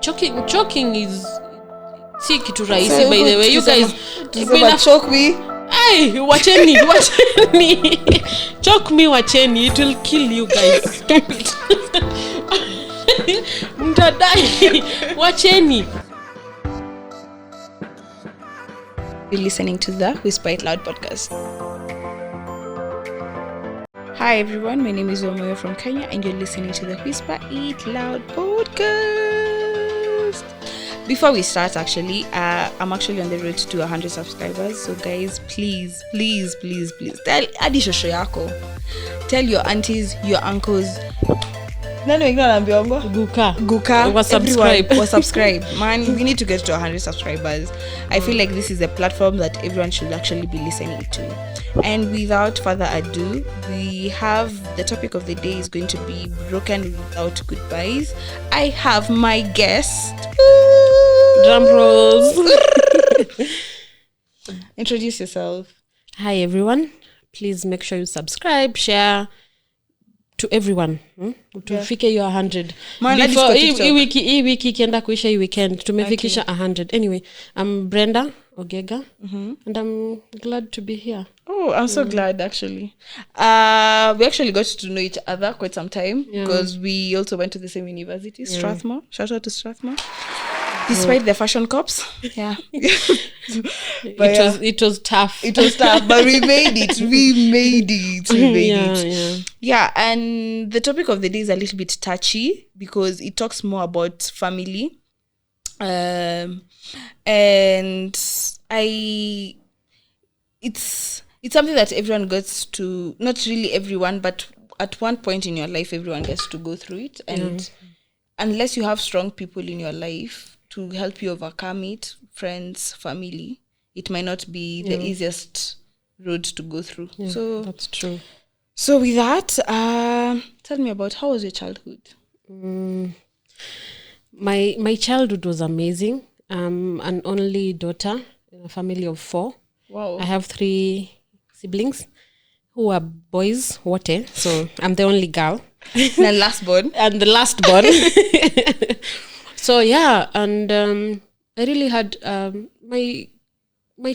choking is si kitu rahisi by the way. You guys choke me. Hey, wacheni. Choke me, wacheni. It will kill you guys. Stop it. Mtadai. Wacheni. You're listening to the Whisper It Loud podcast. Hi everyone, my name is Wamuyu from Kenya and you're listening to the Whisper It Loud podcast. Before we start, I'm actually on the road to 100 subscribers. So guys, please tell Adi shosho yako, tell your aunties, your uncles, Guka, was subscribe. Man, we need to get to 100 subscribers. I feel like this is a platform that everyone should actually be listening to. And without further ado, we have the topic of the day is going to be broken without goodbyes. I have my guest. Drum rolls. Introduce yourself. Hi everyone. Please make sure you subscribe, share to everyone. Tufike your 100. Before hii wiki kienda kuisha hii weekend tumefikisha 100. Anyway, I'm Brenda Ogega and I'm glad to be here. Oh, I'm so glad actually. We actually got to know each other quite some time because we also went to the same university, Strathmore. Shout out to Strathmore. Despite the fashion cops. Yeah. It was tough. It was tough, but we made it. We made it. Yeah, and the topic of the day is a little bit touchy because it talks more about family. And it's something that everyone gets to, not really everyone, but at one point in your life, everyone gets to go through it. And unless you have strong people in your life to help you overcome it, friends, family, it might not be the easiest road to go through. Yeah, so that's true. So with that, tell me about how was your childhood? My childhood was amazing. An only daughter in a family of 4. Wow. I have 3 siblings who are boys, so I'm the only girl. The last born. And the last born. So yeah, and I really had my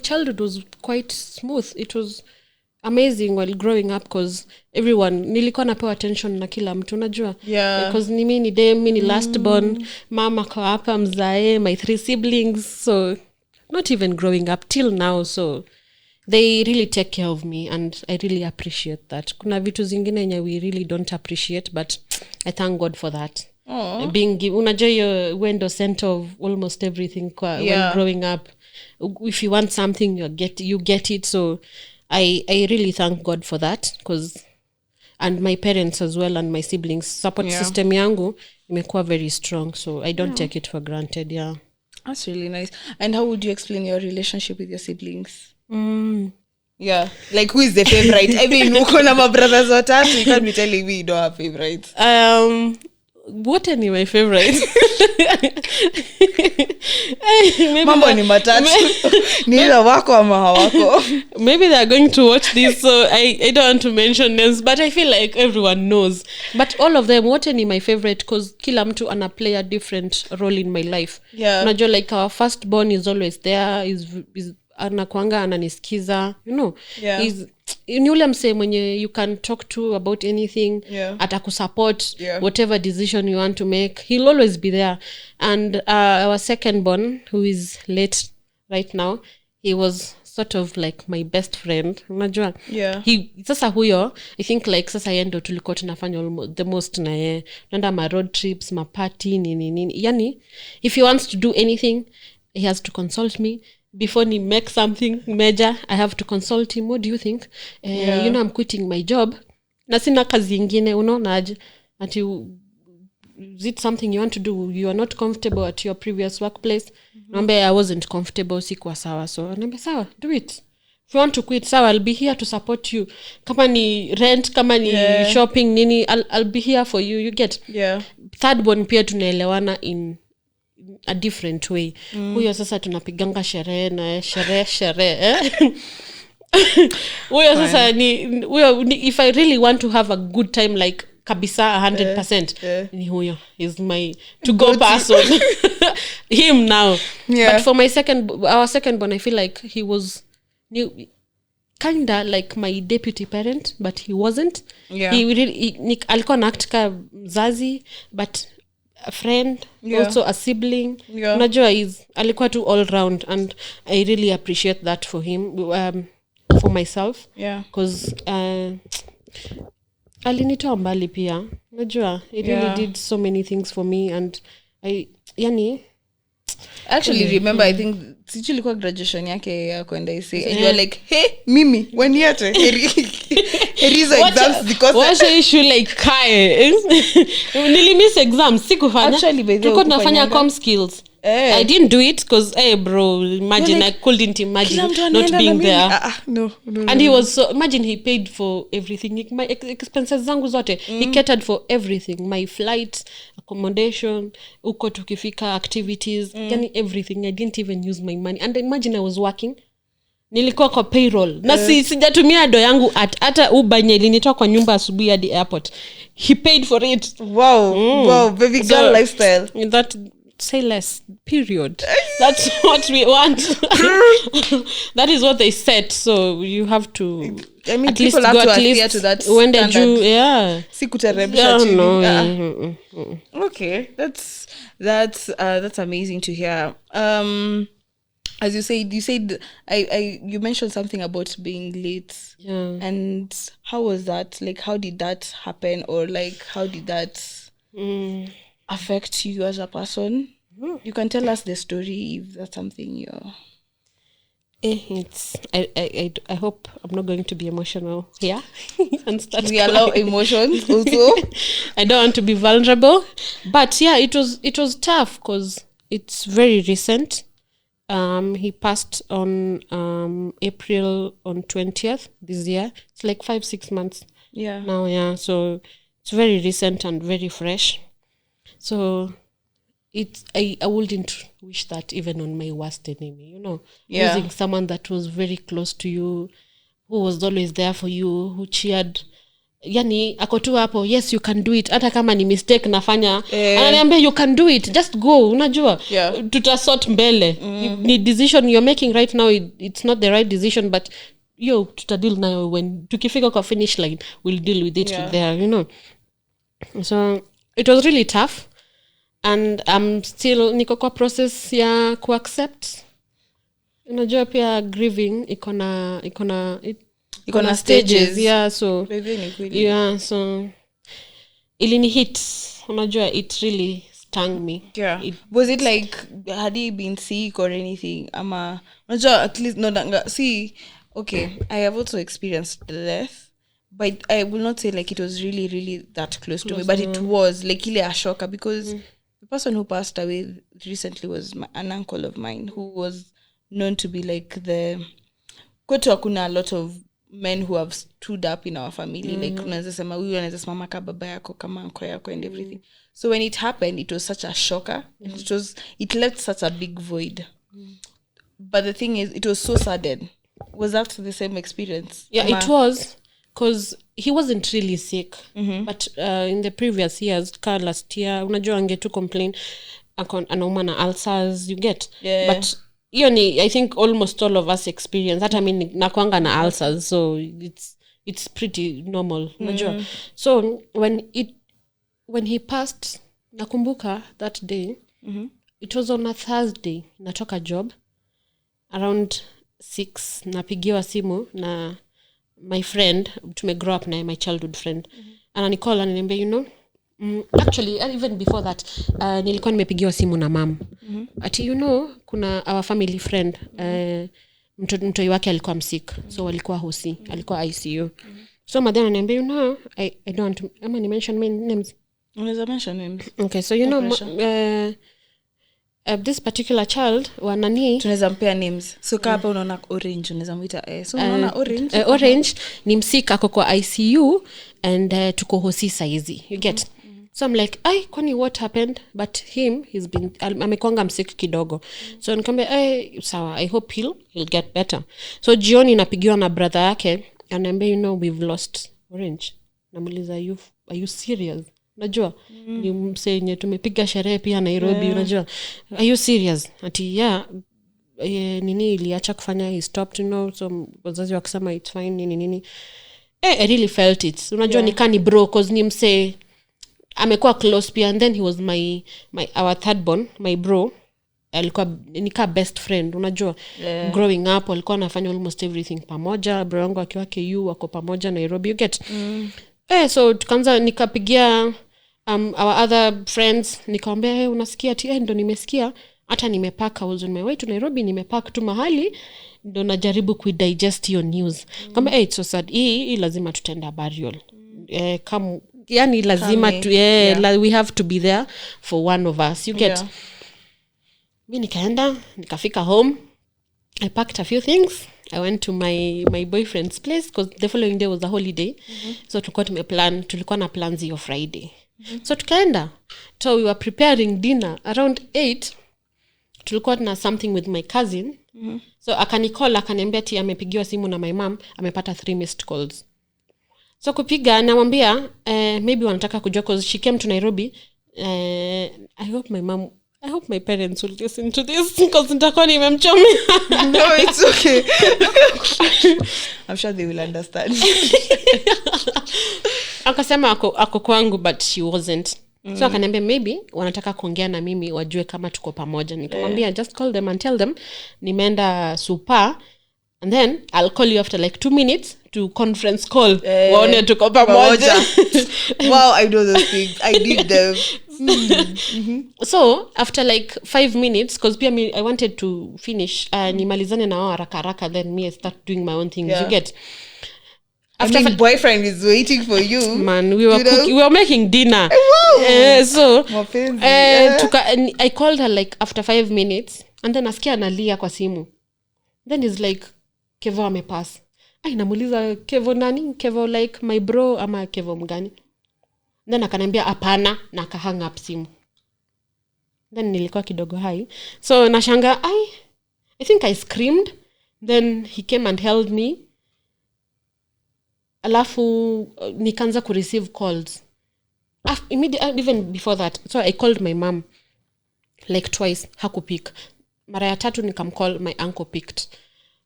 childhood was quite smooth. It was amazing while growing up because everyone nilikuwa napewa attention na kila mtu unajua. Because ni mimi ni last born, mama kwa hapa mzae, my 3 siblings, so not even growing up till now, so they really take care of me and I really appreciate that. Kuna vitu zingine yenye we really don't appreciate, but I thank God for that. Being unajua you were the center of almost everything when growing up. If you want something you get it, so I really thank God for that and my parents as well and my siblings support system yangu imekuwa very strong, so I don't take it for granted. That's really nice. And how would you explain your relationship with your siblings? Yeah, like who is the favorite? I mean, uko na brothers watatu, you can't be telling me you don't have favorites. What are my favorite? Mambo ni matatu. Ni ila wako ama hawako. Maybe they are going to watch this, so I don't want to mention names, but I feel like everyone knows. But all of them, what are my favorite? Because kila mtu ana play a different role in my life. Yeah. Unajua like our first born is always there, is anakuanga ananisikiza, you know. Ni ule mse mwenye you can talk to about anything, atakusupport whatever decision you want to make, he'll always be there. And our second born, who is late right now, he was sort of like my best friend, unajua. Sasa huyo I think like sasa yendo tulikuwa tunafanya the most na yeye, tunaenda ma road trips, ma party nini yani if he wants to do anything he has to consult me. Before he make something major, I have to consult him. What do you think? You know, I'm quitting my job. Na sina kazi ingine, unaona aje? Ati is it something you want to do? You are not comfortable at your previous workplace. Naomba I wasn't comfortable, sikuwa sawa. So naomba sawa, do it. If you want to quit, sawa, I'll be here to support you. Kama ni rent, kama ni shopping nini, I'll be here for you. You get? Third one pia tunaelewana in a different way. Huyo sasa tunapiganga sherehe na sherehe. Huyo sasa if I really want to have a good time like kabisa 100%, ni huyo is my to go person. him now. But for our second born, I feel like he was kinda like my deputy parent, but he wasn't. He really alikuwa na act ka mzazi, but a friend, also a sibling. Unajua alikuwa tu all round, and I really appreciate that for him, for myself. Because alinitoa mbali pia. Unajua, he really did so many things for me, and I actually remember I think sijui ilikuwa graduation yake ya kwenda isi and you are like hey mimi when yet Erizo exams because what issue like kai nilimiss exams sikufanya tulikuwa tunafanya com skills. I didn't do it because bro, imagine like, I couldn't imagine not being there. No. And he was so, imagine he paid for everything, my expenses zangu zote. He catered for everything, my flight, accommodation, uko tukifika, activities, yani everything. I didn't even use my money. And imagine I was working, nilikuwa kwa payroll na sijatumia do yangu hata ubanye ilinitoa kwa nyumba asubuhi hadi airport. He paid for it. Wow baby girl lifestyle. That say less, period. That's what we want. That is what they said, so you have to, I mean, at least go at least to that when the Jew sikuteremsha chini. Okay, that's amazing to hear. As you said you mentioned something about being late. And how was that? Like, how did that happen, or like how did that affect you as a person? You can tell us the story if that's something you're it's I hope I'm not going to be emotional here and start we allow emotions also. I don't want to be vulnerable, but it was tough because it's very recent. He passed on April on 20th this year. It's like 5-6 months now. So it's very recent and very fresh. So I wouldn't wish that even on my worst enemy, losing someone that was very close to you, who was always there for you, who cheered. Yani ako tu hapo, yes you can do it, hata kama ni mistake nafanya ananiambia you can do it, just go, unajua tutasort mbele. Ni decision you're making right now, it's not the right decision, but tutadeal nayo when tukifika kwa finish line, we'll deal with it there, So it was really tough, and I'm still niko kwa process ya kuaccept. Unajua pia grieving iko na stages. So so ilini hit, unajua it really stung me. Was it like, had he been sick or anything? Unajua at least no see, okay, I have also experienced death, but I will not say like it was really really that close to me, but it was like really a shocker, because the person who passed away recently was an uncle of mine who was known to be like kwetu hakuna a lot of men who have stood up in our family. Like unaweza sema huyu anaweza simama kama baba yako, kama uncle yako and everything. So when it happened, it was such a shocker. It left such a big void. But the thing is, it was so sudden. Was that the same experience? It was, because he wasn't really sick. But in the previous years, last year, unajua angetu complain anauma na ulcers, you get. But I think almost all of us experience that. I mean, nakwanga na ulcers, so it's pretty normal, unajua. So when he passed, nakumbuka that day, it was on a Thursday, natoka job around 6, napigiwa simu na my friend, tumegrow up na my childhood friend, ananicall ananiambia, actually even before that nilikuwa nimepigiwa simu na mom ati kuna our family friend mtoi wake alikuwa msick, so walikuwa hosi, alikuwa ICU. So madam ananiambia I don't want to ama ni mention names. Unaweza mention names. Okay, so this particular child wanani tunaweza mpea names. So kama unaona Orange unaweza muita so unaona Orange Orange ni msick ako kwa ICU and tuko hosi saizi, you get. So I'm like, kwani what happened? But he's been amekwanga msick kidogo. So nikamwambia sawa, I hope he'll get better. So jioni napigiwa na brother yake, ananiambia we've lost Orange. Namuuliza, are you serious? unajua ni msenye tumepiga sherehe pia Nairobi unajua are you serious ati nini iliacha kufanya he stopped so wazazi wakisema it's fine nini I really felt it unajua nikani bro cause ni mse amekuwa close pia and then he was our third born my bro alikuwa nika best friend unajua growing up alikuwa anafanya almost everything pamoja bro wangu akiwa KU wako pamoja Nairobi you get so tukaanza nikapigia our other friends nikamwambia unasikia ati ndo nimesikia hata nimepack I was on my way to Nairobi nimepack tu mahali ndo najaribu kuidigest your news kama it's so sad hii lazima tutenda burial yani lazima we have to be there for one of us you get mimi nikaenda nikafika home I packed a few things I went to my boyfriend's place because the following day was a holiday so tulikuwa na plans hiyo Friday so tukaenda so we were preparing dinner around 8 tulikuwa na something with my cousin so akanicall akaniambia ati amepigiwa simu na my mom amepata 3 missed calls so kupiga namwambia maybe wanataka kujua cause she came to Nairobi I hope my parents will listen to this because nitakuwa nimemchomea no it's okay I'm sure they will understand akasema ako kwangu but she wasn't so akaniambia maybe wanataka kuongea na mimi wajue kama tuko pamoja nikamwambia just call them and tell them nimeenda super and then I'll call you after like 2 minutes to conference call waone tuko pamoja wow I know those things I did them so after like 5 minutes because pia I wanted to finish nimalizane na wao haraka then me I start doing my own things you get after boyfriend is waiting for you man we were making dinner so I called her like after 5 minutes and then asikia analia kwa simu then is like Kevo amepass namuuliza Kevo nani Kevo like my bro ama Kevo mgani then akaniambia hapana na kahang up simu then nilikuwa kidogo high so nashanga I think I screamed then he came and held me alafu nikaanza ku receive calls immediately even before that so I called my mom like twice hakupick mara ya tatu nikamcall my uncle picked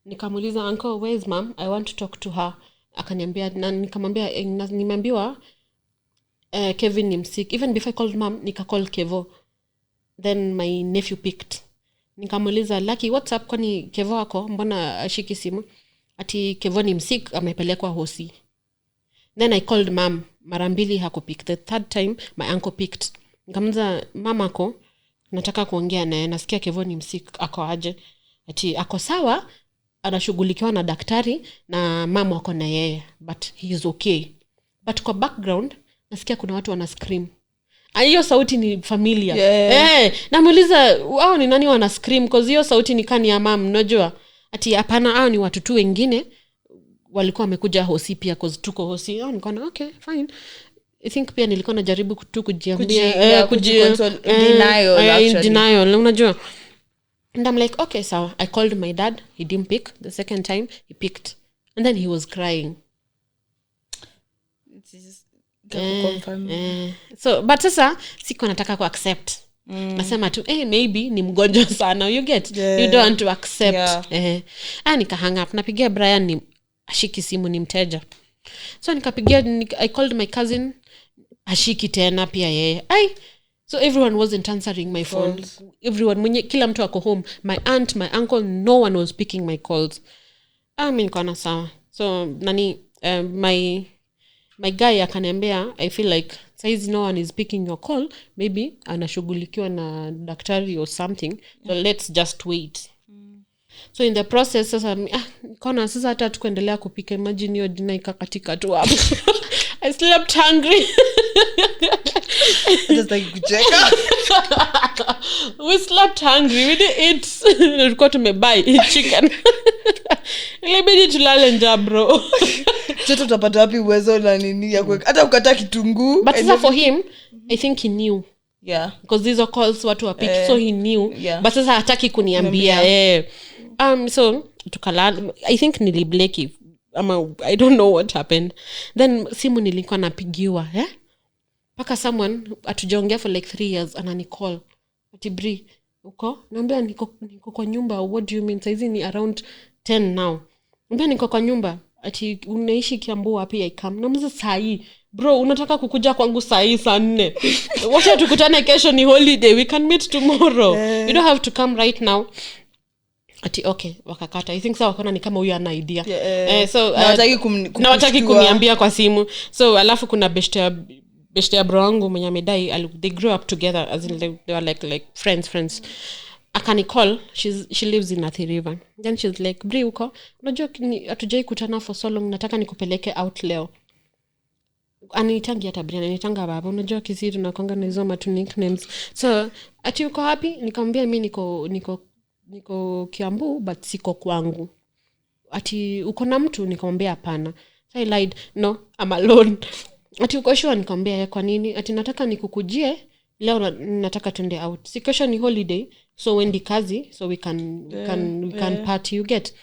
nikamuuliza uncle where is mom I want to talk to her akaniambia na nikamwambia nimeambiwa Kevin ni sick even before I called mom nikacall Kevo then my nephew picked nikamuuliza Lucky what's up kwani Kevo wako mbona ashiki simu ati Kevo ni sick amepelekwa hosi then I called mom mara mbili hakupick the third time my uncle picked nikamuuliza mama ako nataka kuongea naye nasikia Kevo ni sick ako aje ati ako sawa anashughulikiwa na daktari na mama wako na yeye but he is okay but kwa background nasikia kuna watu wana scream hiyo sauti ni familiar namuuliza wao ni nani wana scream because hiyo sauti ni kani ya mama unajua ati hapana hao ni watu tu wengine walikuwa wamekuja hosi pia cause tuko hosi nikaona okay fine I think pia nilikuwa najaribu kujiambia denial unajua and I'm like okay so I called my dad he didn't pick the second time he picked and then he was crying so but sasa siko nataka ku accept nasema tu maybe ni mgonjwa sana you get you don't want to accept nika hang up napigia Brian ni ashiki simu ni mteja so nikapigia I called my cousin ashiki tena pia yeye so everyone wasn't answering my phone everyone kila mtu ako home my aunt my uncle no one was picking my calls nikaona sawa so nani my guy akaniambia I feel like saizi no one is picking your call maybe anashughulikiwa na daktari or something so let's just wait so in the process sasa nikaona sasa hata tukuendelea kupika imagine hiyo dinner ikakatika tu hapo I slept hungry just like kucheka we slept hungry we didn't eat tulikuwa tumebuy chicken ilibidi tulale njaa bro Choto tutapata wapi uwezo na nini ya kuweka hata ukata kitunguu but sasa for him I think he knew because these are calls watu wapiki so he knew but sasa hataki kuniambia so tukalala I think nilibleki ama I don't know what happened then simu nilikuwa napigiwa paka someone atujaongea for like 3 years ananicall ati Bri uko naambia niko kwa nyumba. What do you mean? Saizi ni around 10 now. Naambia niko kwa nyumba. Ati unaishi Kiambu wapi? I come. Namuza sahi bro unataka kukuja kwangu sahi saa 4. Wacha tukutane kesho, ni holiday, we can meet tomorrow. You don't have to come right now. Ati okay wakakata. I think sawa wakaona ni kama huyu ana idea. So na wataki kuniambia kwa simu. So alafu kuna beshte ya bro wangu mwenye amedai, they grew up together as in they were like friends. Akani call, she lives in Athi River. Then she's like, Bri uko unajua hatujai kutana for so long, nataka nikupeleke out leo. Anitangi hata Bri, anitanga baba, unajua Kisii tunakwanga na hizo matu nicknames. So ati uko happy? Nikamwambia mimi niko Kiambu but siko kwangu. Ati uko na mtu? Nikamwambia hapana. So I lied, no I'm alone. Ati uko sure? Nikamwambia kwa nini? Ati nataka nikukujie leo, nataka twende out. Si kesho ni holiday, so wendi kazi, so we can party, you get.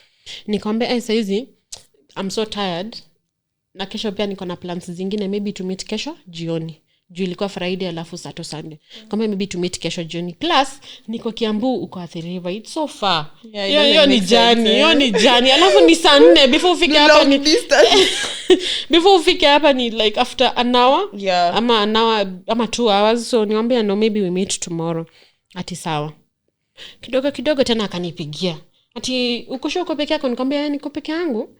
Nikamwambia saizi I'm so tired, na kesho pia niko na plans zingine, maybe to meet kesho jioni. Juu ilikuwa Friday alafu Saturday Sunday. Kama maybe to meet kesho jioni. Plus niko Kiambu uko Athi River, it's so far. Hiyo ni journey. Alafu ni saa 4 before ufike hapa ni before ufike hapa ni like after an hour. Ama an hour ama 2 hours. So niwaambia no, maybe we meet tomorrow. Ati sawa. Kidogo tena akanipigia. Ati uko peke yako? Nikamwambia niko peke yangu.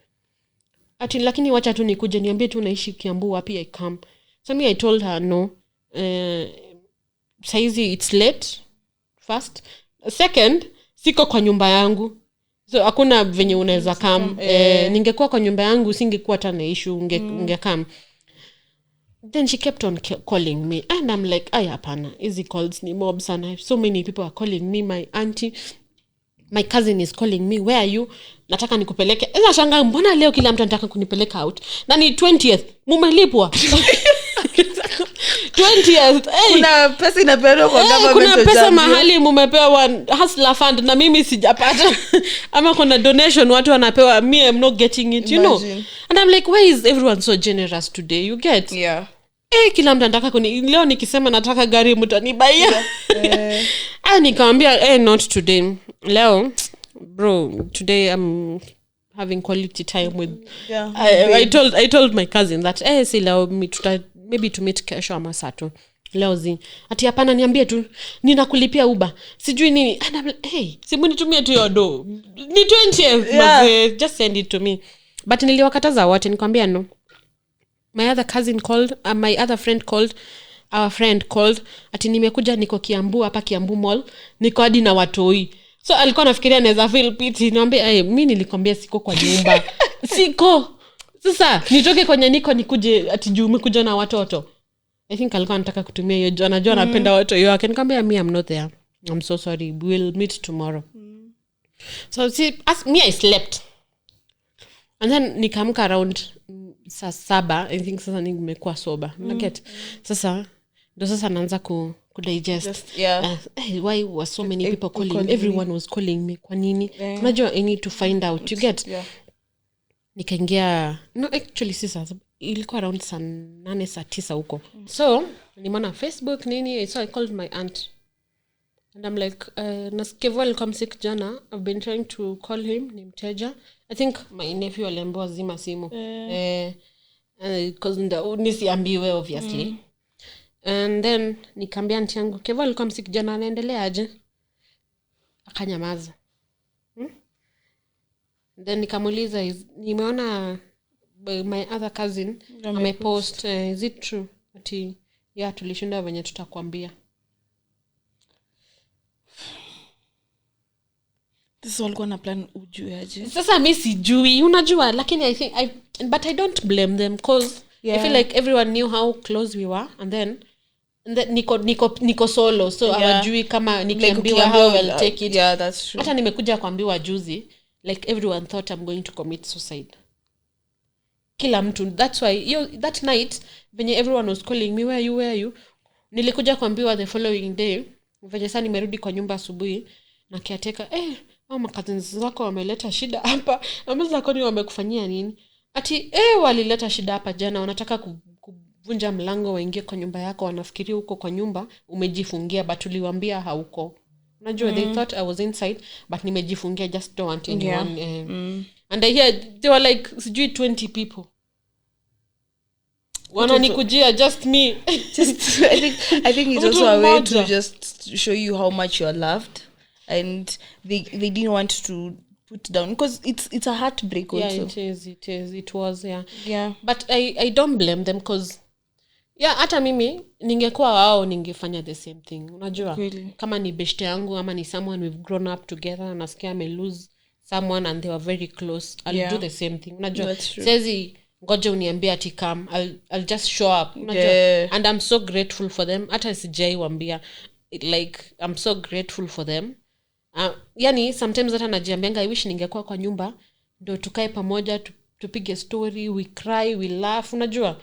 Ati lakini wacha tu nikuje, niambie tu unaishi Kiambu wapi, I come. So I told her no. Saizi it's late. First. Second, siko kwa nyumba yangu. So hakuna venye unaweza come. Ningekuwa kwa nyumba yangu singekuwa tana issue, unge come. Then she kept on calling me and I'm like, hapana, easy calls ni mob sana. So many people are calling me, my auntie, my cousin is calling me, where are you? Nataka nikupeleke. Eza shanga mbona leo kila mtu anataka kunipeleka out? Na ni 20th, mumelipwa. 20th. Kuna pesa inapewa kwa government. Kuna pesa mahali mumepewa hustler fund na mimi sijapata. Ama kuna donation watu wanapewa, me I'm not getting it, you know. And I'm like, why is everyone so generous today? You get? Yeah. Kila mtu anataka leo nikisema nataka gari mtanibaia. Nikamwambia not today. Leo bro, today I'm having quality time with I told my cousin that si leo maybe to meet kesho ama Sato. Leo ati hapana, niambie tu ninakulipia Uber. Sijui nini. And simu nitumie tu yodo. Ni 20th, just send it to me. But niliwakataza wote, nikamwambia no. My other cousin called, my other friend called, our friend called. Ati nimekuja niko Kiambu hapa Kiambu Mall. Niko hadi na watoi. So alikuwa nafikiria naweza feel pity. Niambia mimi nilikwambia siko kwa nyumba. Siko. Sasa nitoke kwenye niko nikuje ati juu umekuja na watoto. I think alikuwa anataka kutumia hiyo jana. Najua anapenda watoto yake. Nikamwambia me I'm not there. I'm so sorry. We'll meet tomorrow. So as me I slept. And then nikamka around saa 7. I think sasa nimekuwa sober. Get. Sasa naanza ku digest. Why was so many people calling? Everyone was calling me. Kwa nini? Unajua I need to find out. You get? Nikaingia, no actually sisa ilikuwa around saa 8 saa 9 huko. So nimeona Facebook nini, so I called my aunt and I'm like nasikia alikuwa sick jana. I've been trying to call him, ni mteja. I think my nephew aliambiwa zima simu because nisiambiwe obviously. And then nikamwambia aunti yangu Kevo alikuwa sick jana, anaendelea aje? Akanyamaza. Then nikamuuliza, nimeona my other cousin amepost, is it true? Ati tulishinda venye tutakwambia. This is all gonna plan ujue aje. Sasa mimi sijui, unajua, lakini I think but I don't blame them because I feel like everyone knew how close we were and then niko solo, so hawajui kama nikiambiwa how will take it. Yeah, that's true. Hata nimekuja kuambiwa juzi, like everyone thought I'm going to commit suicide. Kila mtu. That's why that night when everyone was calling me, where are you? Nilikuja kuambiwa the following day, venye sasa nimerudi kwa nyumba asubuhi na kiateka mama cousins zako wameleta shida hapa. Ameza kwani wamekufanyia nini? Ati walileta shida hapa jana, wanataka vunja mlango waingie kwa nyumba yako, wanafikiria uko kwa nyumba umejifungia, but uliwaambia hauko. Unajua they thought I was inside but nimejifungia, just don't want anyone. And I hear they were like sijui 20 people wananikujia, just me. Just I think it's also a way to just show you how much you are loved, and they didn't want to put down, because it's a heartbreak also. Yeah, it was but I don't blame them, because hata mimi ningekuwa wao ningefanya the same thing. Unajua kama ni beshte yangu ama ni someone we've grown up together, nasikia me lose someone and they were very close, I'll do the same thing. Unajua sezi ngoje uniambia ati come, I'll just show up. Unajua and I'm so grateful for them. Hata sijai waambia, like I'm so grateful for them. Yani sometimes hata najiambianga I wish ningekuwa kwa nyumba ndio tukae pamoja, tupige story, we cry, we laugh. Unajua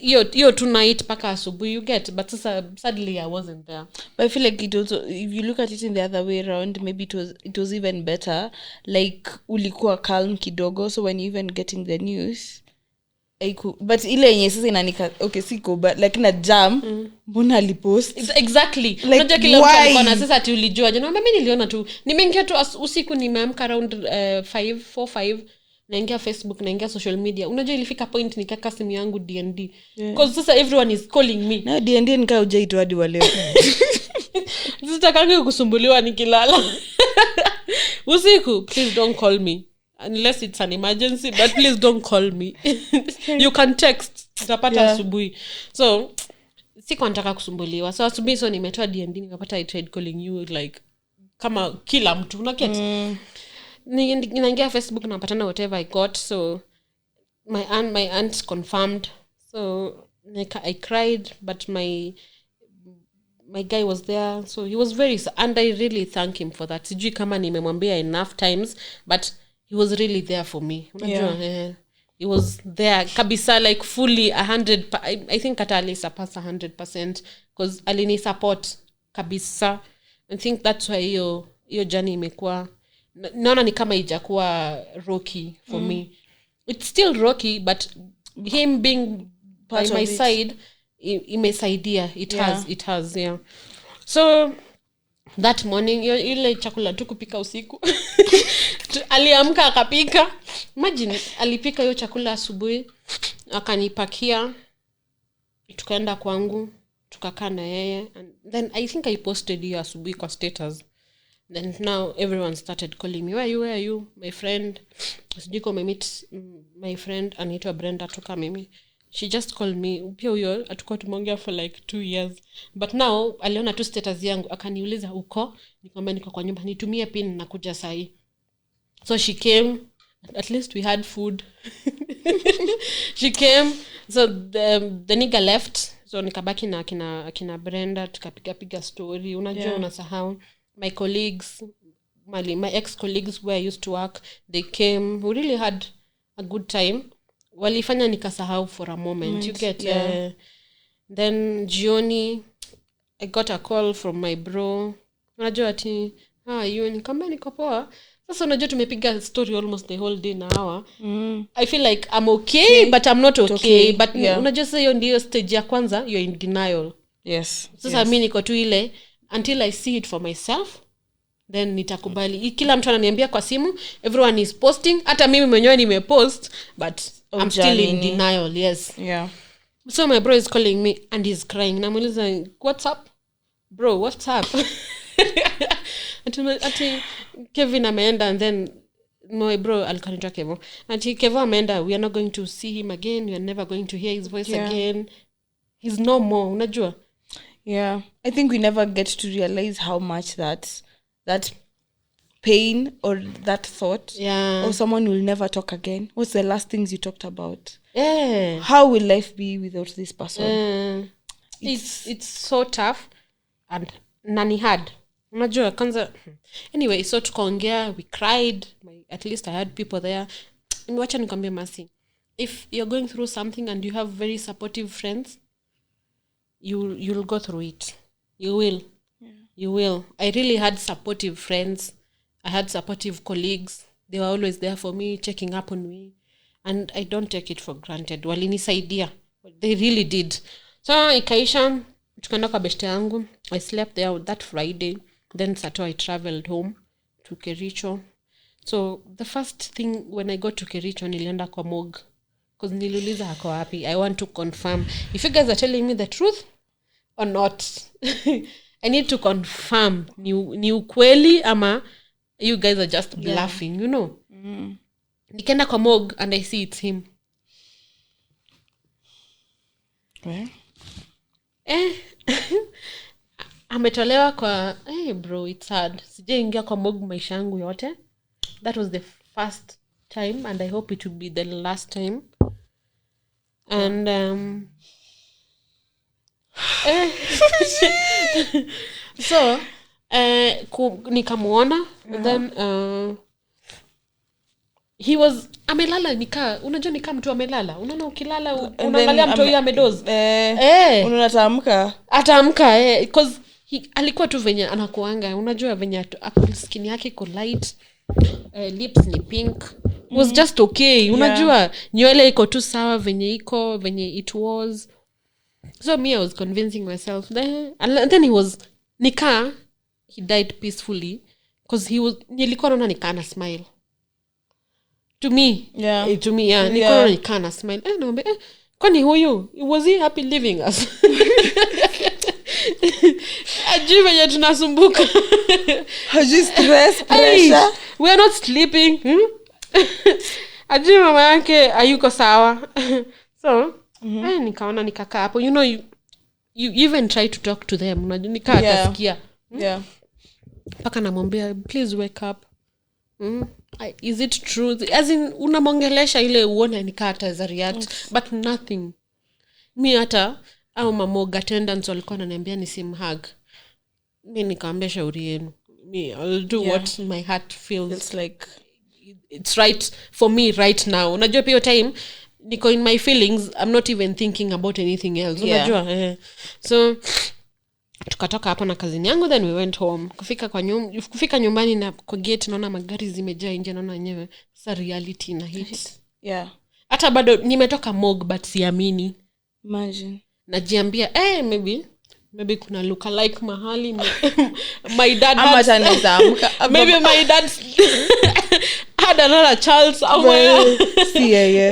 hiyo tonight paka asubuhi, you get, but sadly I wasn't there. But I feel like it also, if you look at it in the other way around, maybe it was even better, like ulikuwa calm kidogo, so when you even getting the news but ile yenye sasa inanika okay siko, but like na jam mbona alipost exactly unajua kila mtu alikuwa na sasa ati ulijua je, na mimi niliona tu, nimeingia tu usiku, nimeamka around 5 naingia Facebook, naingia social media. Unajua ilifika point nikaka simu yangu D&D because sasa everyone is calling me na D&D nikaa ujaitwa hadi wa leo. Sitakangi kusumbuliwa nikilala usiku. Please don't call me unless it's an emergency, but please don't call me. You can text, utapata asubuhi. So siko nataka kusumbuliwa, so asubuhi so nimetoa D&D, nikapata I tried calling you like kama kila mtu unaket ninaingia Facebook na napatana whatever I got. So my aunt confirmed, so I cried, but my guy was there, so he was very, and I really thank him for that. Sijui kama nimemwambia enough times, but he was really there for me. Unajua he was there kabisa, like fully 100. I think hata surpass 100% because alini support kabisa. I think that's why hiyo journey imekuwa, naona ni kama ijakuwa rocky for me. It's still rocky, but him being by my side imesaidia. It has. So that morning ile chakula tu kupika usiku aliamka akapika. Imagine alipika hiyo chakula asubuhi akanipakia, tukaenda kwangu tukakaa na yeye, and then I think I posted hiyo asubuhi kwa status. Then now everyone started calling me, where are you my friend? Sijui kama meet my friend anaitwa Brenda toka mimi. She just called me. Pia huyo atakuwa tumeongea for like 2 years, but now aliona tu status yangu akaniuliza uko, nikamwambia niko kwa nyumba, nitumie pin nakuja sahi. So she came, at least we had food. She came, so the nigga left, so nikabaki na akina Brenda, tukapiga story. Unajua unasahau my colleagues, my ex-colleagues where I used to work, they came. We really had a good time. Walifanya nikasahau for a moment. You get then jioni I got a call from my bro. Unajua ati you nikamwambia niko poa. Sasa unajua tumepiga story almost the whole day na hour. I feel like I'm okay, but I'm not okay. But unajua sasa hiyo ndio stage ya kwanza, you're in denial. Yes. Sasa mimi niko tu ile until I see it for myself, then nitakubali. Kila mtu ananiambia kwa simu, everyone is posting, hata mimi mwenyewe nimepost, but I'm still in denial. Yes. Yeah. So my bro is calling me and he's crying. Namuuliza, what's up bro, what's up? Ati Kevin ameenda, and then my bro alikanitoa Kevo. Ati Kevo ameenda, we are not going to see him again, we are never going to hear his voice again. He's no more. Unajua? Yeah, I think we never get to realize how much that pain or that thought or someone will never talk again. What's the last things you talked about? How will life be without this person? It's so tough and nani hard. Unajua kwanza anyway, so tukaongea, we cried, at least I had people there. Wacha nikwambie Masi, if you're going through something and you have very supportive friends, you'll go through it. You will. I really had supportive friends. I had supportive colleagues. They were always there for me, checking up on me, and I don't take it for granted. Walinisaidia They really did. So ikaisha, tukaenda kwa beshte yangu. I slept there that Friday. Then Saturday I traveled home to Kericho. So the first thing when I got to Kericho, nilienda kwa morgue. Because niliuliza hako wapi. I want to confirm if you guys are telling me the truth or not. I need to confirm ni ukweli ama you guys are just bluffing, you know. Nikaenda kwa morgue and I see it's him. Where? Ametolewa kwa bro, it's hard. Sijaingia kwa morgue maisha yangu yote. That was the first time and I hope it will be the last time. And so nikamuona then he was amelala unajua mtu amelala, unaona ukilala unaangalia mtu yeye amedoze unatamka ataamka because alikuwa tu venye anakuanga, unajua venye skin yake iko light, lips ni pink, was just okay, unajua nywele iko tu sawa venye it was. So me, I was convincing myself and then he died peacefully because nilikuwa naona nikana smile to me. Nilikuwa nikana smile naombe kwani huyu was he happy living us? Ajive ya tunasumbuka. Haji stress, pressure. We are not sleeping. Ajive mama yake hayuko sawa. So nikaona nikakaa hapo, you know, you even try to talk to them, unajua nikaa tasikia. Paka namwambia please wake up. Is it true? As in unamongelesha ile uone nikaa ataza react, but nothing. Mi hata au mamoga attendants walikuwa wananiambia nisimhug. Mimi nikamwambia shauri yenu. I'll do what my heart feels like it's right for me right now. Unajua pia time niko in my feelings, I'm not even thinking about anything else. Unajua so tukatoka hapa na kazini yangu, then we went home. Kufika nyumbani na kwa gate naona magari zimejaa nje, naona wenyewe sa reality na hit. Hata bado nimetoka morgue but siamini. Imagine. Najiambia maybe kuna look alike mahali. My dad maybe my dad had another child somewhere.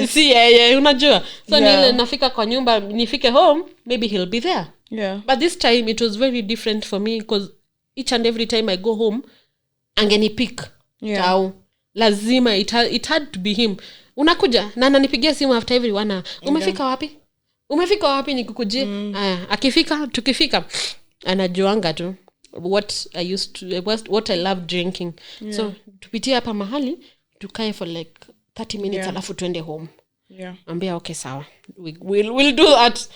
See, unajua. So nile nafika kwa nyumba, nifike home, maybe he'll be there. But this time it was very different for me because each and every time I go home angenipick. Lazima it had to be him. Unakuja na ananipigia simu after every 1 hour. Umefika wapi nikukujie? Tukifika anajuanga tu what I love drinking. So tupitie hapa mahali tukae for like 30 minutes alafu tuende home. Ambia okay sawa, we'll do that.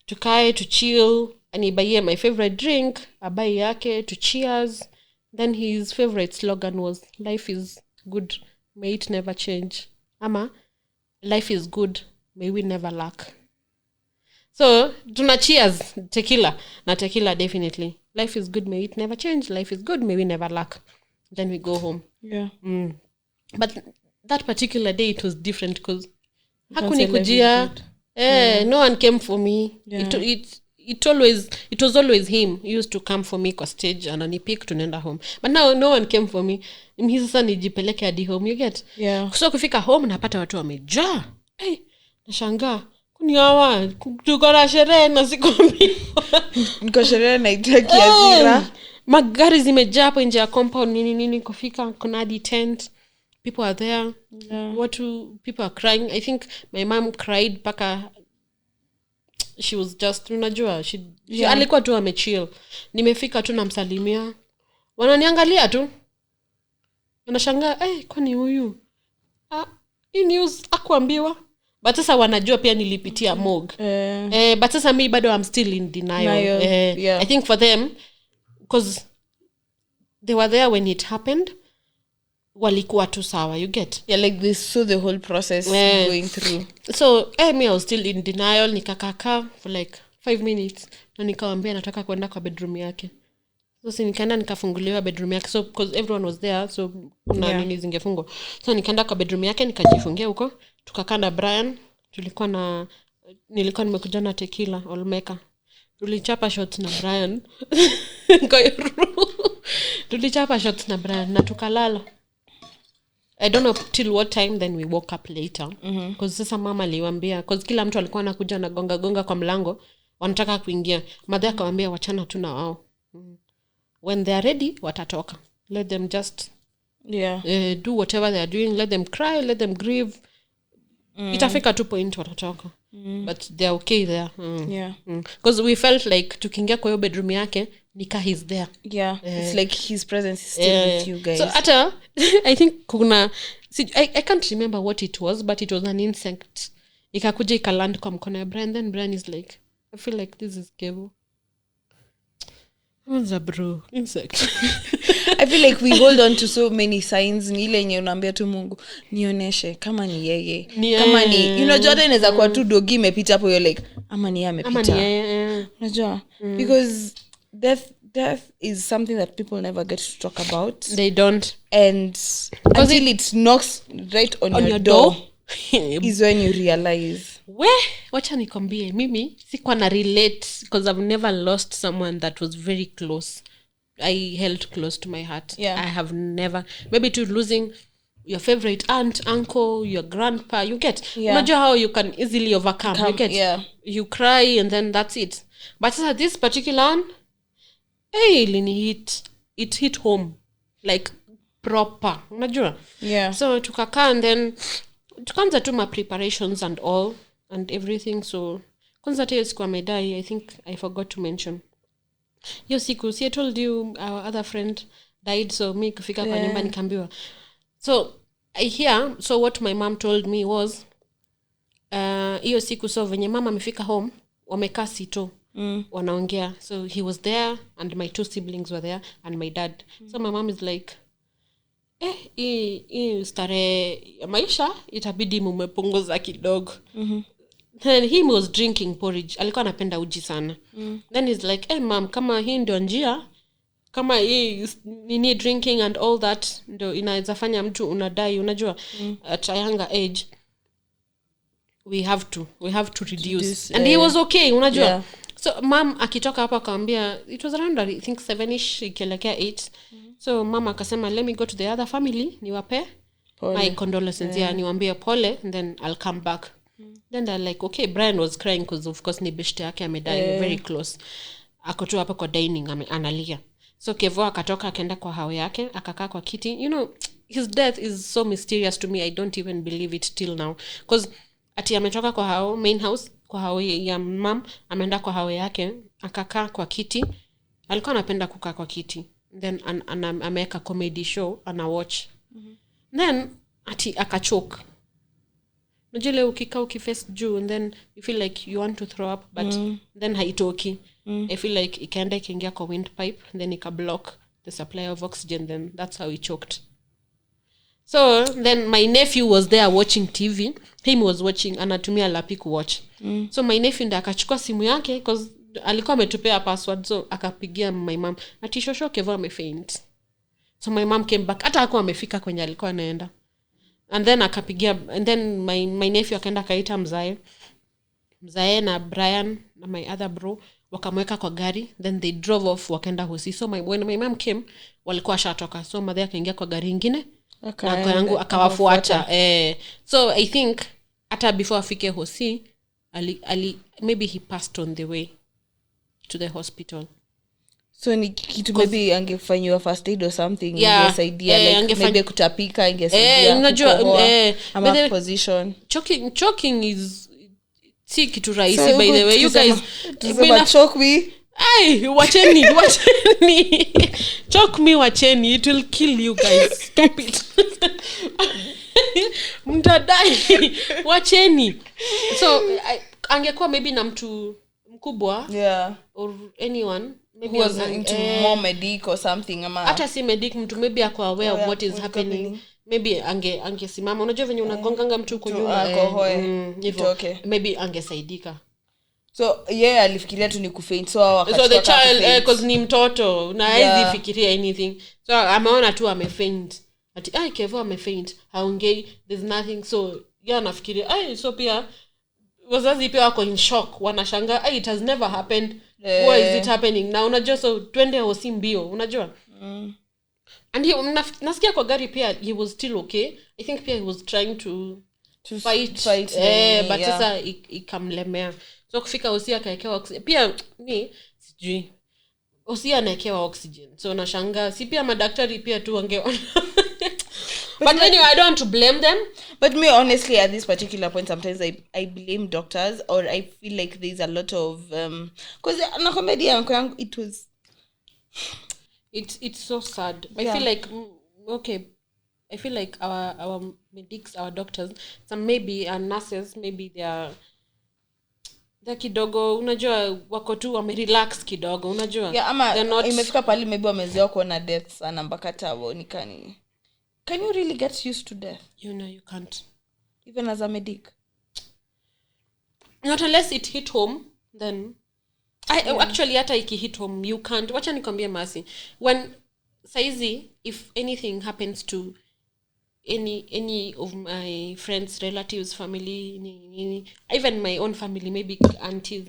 Tukae to chill, anibaie my favorite drink, abai yake to cheers. Then his favorite slogan was life is good, may it never change. Ama life is good, may we never lack. So tuna cheers tequila definitely. Life is good, may it never change. Life is good, may we never lack. Then we go home. But that particular day it was different because hakunikujia. No one came for me. It was always him. He used to come for me kwa stage ananipick tunaenda home. But now no one came for me. Mimi sasa nijipeleke hadi home, you get? So kufika home napata watu wamejaa. Nashangaa. Kuni hawa tuko na sherehe na sikwambi. Niko sherehe na itaki azira. Magari zimejaa hapo nje ya compound nini kufika kuna hadi tent. People are there. People are crying. I think my mom cried paka she was just unajua she alikuwa tu amechill. Nimefika tu namsalimia. Wananiangalia tu. Wanashangaa, kwani huyu? Hii news akuambiwa. But sasa wanajua pia nilipitia morgue. But sasa mimi bado I'm still in denial. I think for them because they were there when it happened, walikuwa tu sawa, you get? Like this, so the whole process going through. So me I was still in denial, nikakaka for like 5 minutes na nikamwambia nataka kwenda kwa bedroom yake. So nikaenda nikafunguliwa bedroom yake, so because everyone was there, so kuna nini zingefungwa. So nikaenda kwa bedroom yake nikajifungia huko, tukakaa na Brian, tulikuwa na nilikuwa nimekuja na tequila olmeka. Tulichapa shots na Brian. Tulichapa shots na Brian na tukalala. I don't know till what time, then we woke up later. Because sasa mama aliwaambia, because kila mtu alikuwa anakuja na gonga kwa mlango, wanataka kuingia. Mother akamwambia wachana tu na wao. When they are ready, watatoka. Let them just do whatever they are doing. Let them cry, let them grieve. Itafika 2 point watatoka. But they're okay there. Because we felt like tukiingia kwa hiyo bedroom yake, Nika he's there. It's like his presence is still with you guys. So ata I think kuna I can't remember what it was, but it was an insect. Ikakuja ikaland kwa mkono ya Brian, then Brian is like, I feel like this is Kevo. What's a bro? Insect. I feel like we hold on to so many signs. Ni ile yenye unaambia tu Mungu, nioneshe kama ni yeye. Kama ni, unajua hata inaweza kuwa tu dogi imepita hapo, you're like, ama ni yeye amepita. Unajua? Because death is something that people never get to talk about. They don't. And until it knocks right on your door is when you realize. Wacha nikwambie, mimi sikuwa na relate because I've never lost someone that was very close. I held close to my heart. I have never, maybe to losing your favorite aunt, uncle, your grandpa, you get. Imagine how you can easily overcome. You get. You cry and then that's it. But this particular one, it hit home like proper. Unajua? So tukakaa and then tukaanza tu ma preparations and all and everything. So kwanza tell siku amedai, I think I forgot to mention. Yo siku, I told you our other friend died, so me kufika kwa nyumba nikaambiwa. So I hear, so what my mom told me was hiyo siku, so venye mama amefika home, wamekaa sito. Wanaongea. So he was there and my 2 siblings were there and my dad. So my mom is like, stare maisha itabidi mumepunguza kidogo. Then he was drinking porridge. Alikuwa anapenda uji sana. Then he's like, mom, kama hii ndio njia, kama hii nini drinking and all that ndio inaweza fanya mtu unadai, unajua, at a younger age we have to reduce. And he was okay, unajua. So mom akitoka hapa akaambia, it was around I think 7ish ikielekea 8. So mama akasema, let me go to the other family, niwape my condolences, niwaambie pole, and then I'll come back. Then they're like, okay. Brian was crying because of course ni beshte yake amedai, very close. Akotu hapa kwa dining analia. So Kevo akatoka akaenda kwa hao yake, akakaa kwa kiti. You know, his death is so mysterious to me. I don't even believe it till now. Because ati ametoka kwa hao main house, kwa hao ya mom, ameenda kwa hao yake, akakaa kwa kiti. Alikuwa anapenda kukaa kwa kiti. Then ameweka comedy show, ana watch. Then ati akachoke. Najile ukika ukiface juu and then you feel like you want to throw up, but then haitoki. I feel like ikaenda ikiingia kwa windpipe, then ikablock the supply of oxygen, then that's how he choked. So then my nephew was there watching TV. Him was watching, anatumia lapi kuwatch. So my nephew ndio akachukua simu yake because alikuwa ametupea password, so akapigia my mom. Ati shosho Kevo amefaint. So my mom came back, hata hakuwa amefika kwenye alikuwa anaenda. And then akapigia, and then my nephew akaenda kaita mzae na Brian na my other bro, wakamweka kwa gari, then they drove off wakaenda Hosi. So when my mom came, walikuwa shatoka. So mother akaingia kwa gari nyingine, na kwa yangu akawafuata. So I think hata before afike Hosi, maybe he passed on the way to the hospital. So ni kitu maybe angefanywa first aid or something, ingesaidia, like maybe kutapika ingesaidia, unajua, ama position. Choking is si kitu rahisi, so, by the way. You guys choke me. Wacheni. Choke me, wacheni. It will kill you guys. Stop it. Mtadai. Wacheni. So angekuwa maybe na mtu mkubwa, or anyone, maybe was into more medic or something, ama hata si medic, mtu maybe ako aware of what is happening. Maybe angesimama, unajua venye unagonganga mtu huko nyuma, okay, maybe angesaidika. So alifikiria tu ni kufaint, so the child because ni mtoto na haizi fikiria anything, so ameona tu amefaint, ati Kevo amefaint, haongei, there's nothing. So anafikiria so pia wazazi pia wako in shock, wanashanga it has never happened. Why is it happening now? Unajua, so twende hosi mbio, unajua. And nasikia kwa gari pia he was still okay. I think pia he was trying to fight but sasa ikamlemea. So kufika hosi akaekewa oxygen. Pia ni sijui hosi anaekewa oxygen. So nashanga si pia madaktari pia tu wangeona. But anyway, I don't want to blame them. But me, honestly, at this particular point, sometimes I blame doctors, or I feel like there's a lot of because na comedy it was it's so sad. I feel like okay, I feel like our medics, our doctors, some maybe are nurses, maybe they're kidogo, unajua wako tu wamerelax kidogo, unajua. Yeah, ama imefika pale maybe wamezoea kuona death sana mpaka tawo nikani. Can you really get used to death? You know you can't. Even as a medic. Not unless it hit home, then actually hata iki hit home you can't. Wacha nikwambie Mercy. When saizi, if anything happens to any of my friends, relatives, family, even my own family, maybe aunties,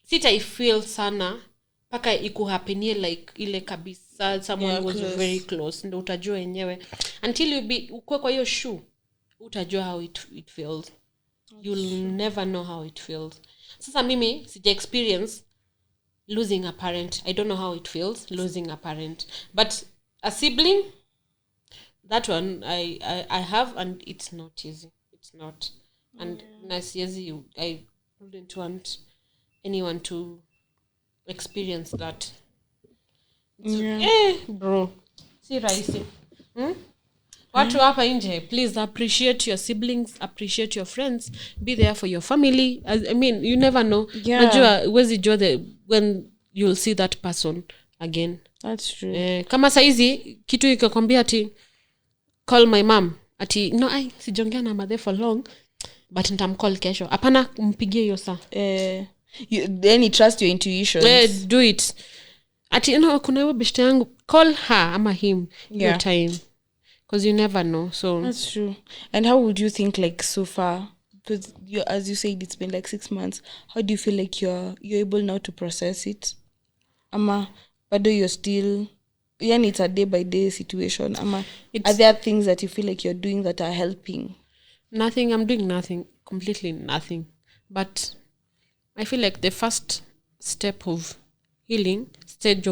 sita I feel sana paka ikuhapenie like ile kabisa someone was close. Very close, ndo utajua yenyewe. Until you be ukwe kwa hiyo shoe, utajua how it feels. You'll never know how it feels. Sasa mimi sija experience losing a parent. I don't know how it feels losing a parent, but a sibling, that one I have, and it's not easy. It's not. And I wouldn't want anyone to experience that. Bro, si rahisi. Watu hapa nje, please appreciate your siblings, appreciate your friends, be there for your family. I mean, you never know. Najua wezi jua when you'll see that person again. That's true. Kama saizi kitu ikakwambia ati call my mom, ati no sijongea na mother for long, but nitamcall kesho. Hapana, mpigie hiyo saa. Then you trust your intuitions. Do it. Ati kuna hiyo beshte yangu, call her ama him your time, because you never know. So that's true. And how would you think like so far, because as you said it's been like 6 months, how do you feel like you're able now to process it? Ama bado you're still, yani it's a day by day situation, ama are there things that you feel like you're doing that are helping? Nothing. I'm doing nothing, completely nothing. But I feel like the first stage of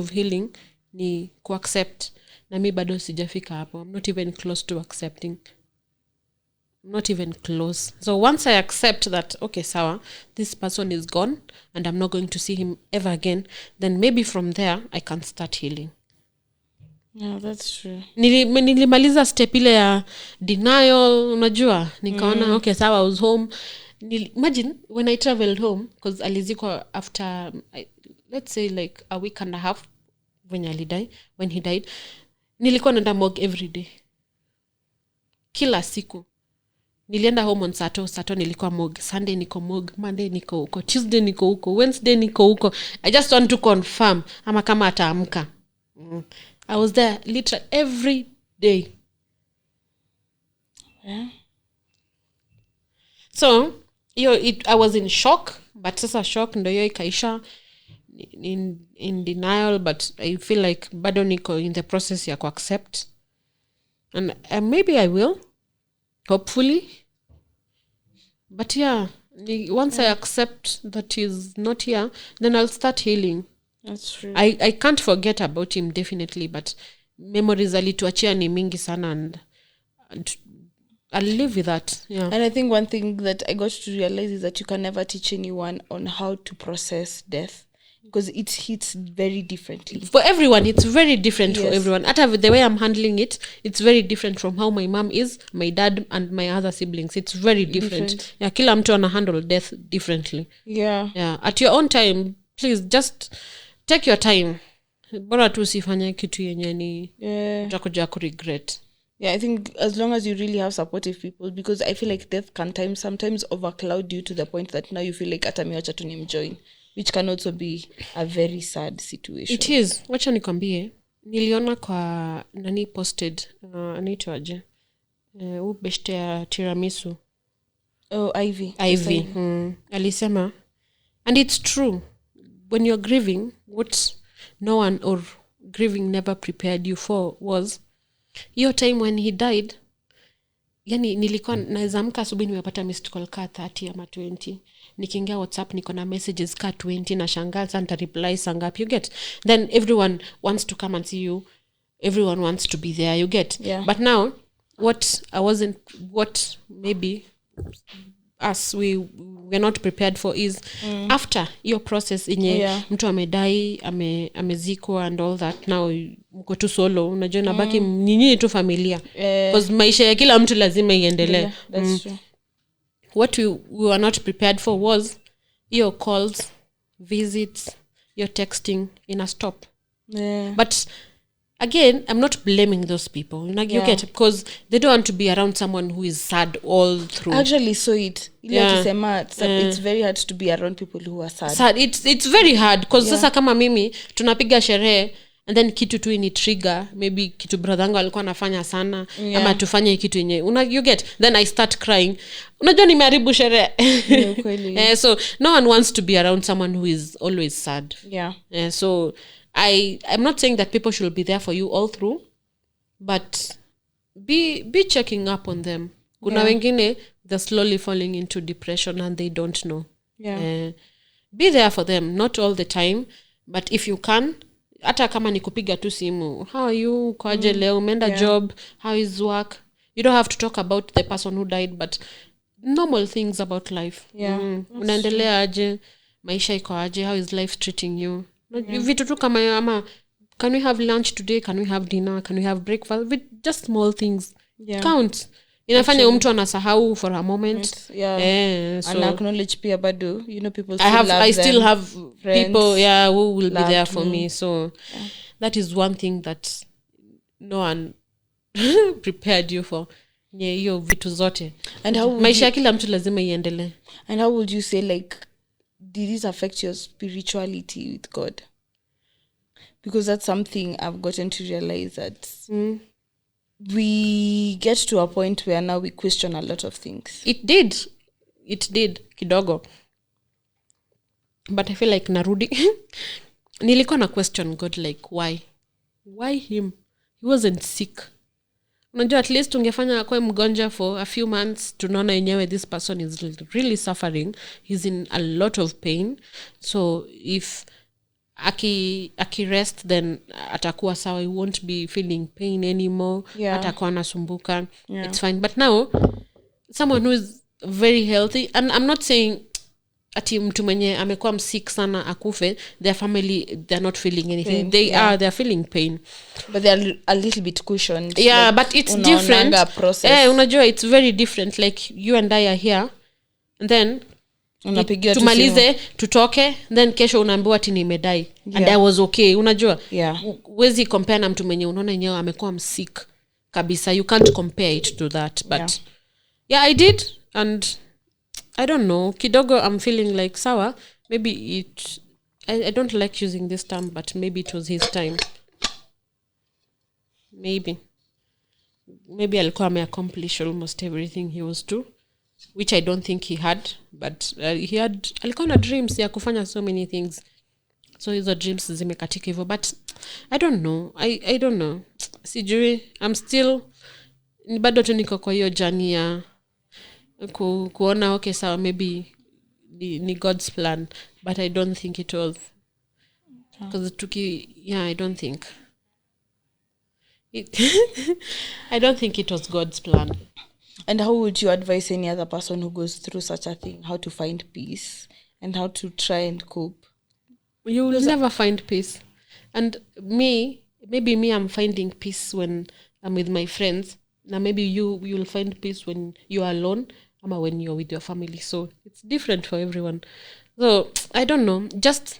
healing ni kuaccept. Na mi bado sijafika hapo. I'm not even close to accepting. I'm not even close. So once I accept that, okay, sawa, this person is gone and I'm not going to see him ever again, then maybe from there I can start healing. Yeah, that's true. Nilimaliza step ile ya denial, unajua, nikaona okay, sawa, I was home. Imagine when I traveled home, because alizikwa after let's say like a week and a half when he died, nilikuwa naenda morgue every day, kila siku. Nilienda home on Saturday nilikuwa morgue, Sunday niko morgue, Monday niko huko, Tuesday niko huko, Wednesday niko huko. I just want to confirm ama kama ataamka. I was there literally every day. Yeah. So I was in shock, but sasa shock ndo hiyo ikaisha, in denial, but I feel like bado niko in the process ya accept, and maybe I will, hopefully. But yeah, once I accept that he's not here, then I'll start healing. That's true. I can't forget about him, definitely, but memories alituachia ni mingi sana, and I'll live with that. Yeah. And I think one thing that I got to realize is that you can never teach anyone on how to process death, because it hits very differently. For everyone, it's very different. Yes. For everyone. At the way I'm handling it, it's very different from how my mom is, my dad, and my other siblings. It's very different. Yeah, kila mtu ana handle death differently. Yeah. Yeah. At your own time, please just take your time. Bora tu usifanye kitu yenye ni utakuja ku regret. Yeah, I think as long as you really have supportive people, because I feel like death can sometimes overcloud you to the point that now you feel like atamiwacha tu nimjoin, which can also be a very sad situation. It is. Wacha nikwambie, niliona kwa posted anaitwaje, ubeshte ya tiramisu. Ivy. Alisema, and it's true, when you're grieving, what no one or grieving never prepared you for was your time when he died. Yani nilikuwa naweza amka asubuhi nimepata missed call ka 30 ama 20, nikiingia WhatsApp niko na messages ka 20 na shangaa santa reply sangapi, you get, then everyone wants to come and see you, everyone wants to be there, you get. But now what maybe us we're not prepared for is after your process inye mtu amedai amezikwa and all that, now mko tu solo, unajua nabaki nyinyi tu familia, because maisha ya kila mtu lazima iendelee. That's true. What we were not prepared for was your calls, visits, your texting in a stop. But again, I'm not blaming those people. You get it, because they don't want to be around someone who is sad all through. Actually, so it's very hard to be around people who are sad. It's very hard, because sasa kama mimi tunapiga sherehe and then kitu tu ini trigger, maybe kitu brother wangu alikuwa anafanya sana, ama tufanye kitu yenye you get, then I start crying, unajua nimeharibu sherehe. So no one wants to be around someone who is always sad. So I'm not saying that people should be there for you all through, but be checking up on them. Kuna wengine they're slowly falling into depression and they don't know. Be there for them, not all the time, but if you can, hata kama ni kupiga tu simu, how are you, kwaje leo, umeenda job, how is work, you don't have to talk about the person who died, but normal things about life. Unaendelea aje, maisha iko aje, how is life treating you, vitu tu kama ama can we have lunch today, can we have dinner, can we have breakfast, with just small things count. Inafanya mtu anasahau for a moment. So and acknowledge pia bado, people I still have friends, people who will be there for me. So that is one thing that no one prepared you for. Hiyo vitu zote. And how maisha kila mtu lazima iendelee. And how would you say, like, did this affect your spirituality with God? Because that's something I've gotten to realize, that we get to a point where now we question a lot of things. It did kidogo, but I feel like narudi nilikuwa na question God, like why him? He wasn't sick. Unajua, at least ungefanya akwe mgonja for a few months, tunaona yenyewe this person is really suffering, he's in a lot of pain, so if aki rest then atakuwa sawa, he won't be feeling pain anymore, atakuwa nasumbuka, it's fine. But now someone who is very healthy, and I'm not saying ati mtu mwenye amekuwa msick sana akufe, their family they're not feeling anything, they're feeling pain, but they're a little bit cushioned. But it's different. Unajua, it's very different, like you and I are here and then tumalize tutoke, then kesho unaambiwa ati nimedai and I was okay. Unajua, wezi compare na mtu mwenye unaona yenyewe amekuwa msick kabisa, you can't compare it to that. But I did, and I don't know, kidogo I'm feeling like sawa, maybe I don't like using this term, but maybe it was his time. Maybe alikuwa ameaccomplish almost everything he was to, which I don't think he had, but alikuwa na dreams ya kufanya so many things, so hizo dreams zimekatika hivyo. But I don't know, sijui, I'm still bado tu niko kwa hiyo journey ya kuona okay sawa, maybe ni God's plan, but I don't think it was, because I don't think I don't think it was God's plan. And how would you advise any other person who goes through such a thing, how to find peace and how to try and cope? You will never find peace. And maybe I'm finding peace when I'm with my friends. Now maybe you'll find peace when you're alone, or when you're with your family. So it's different for everyone. So I don't know, just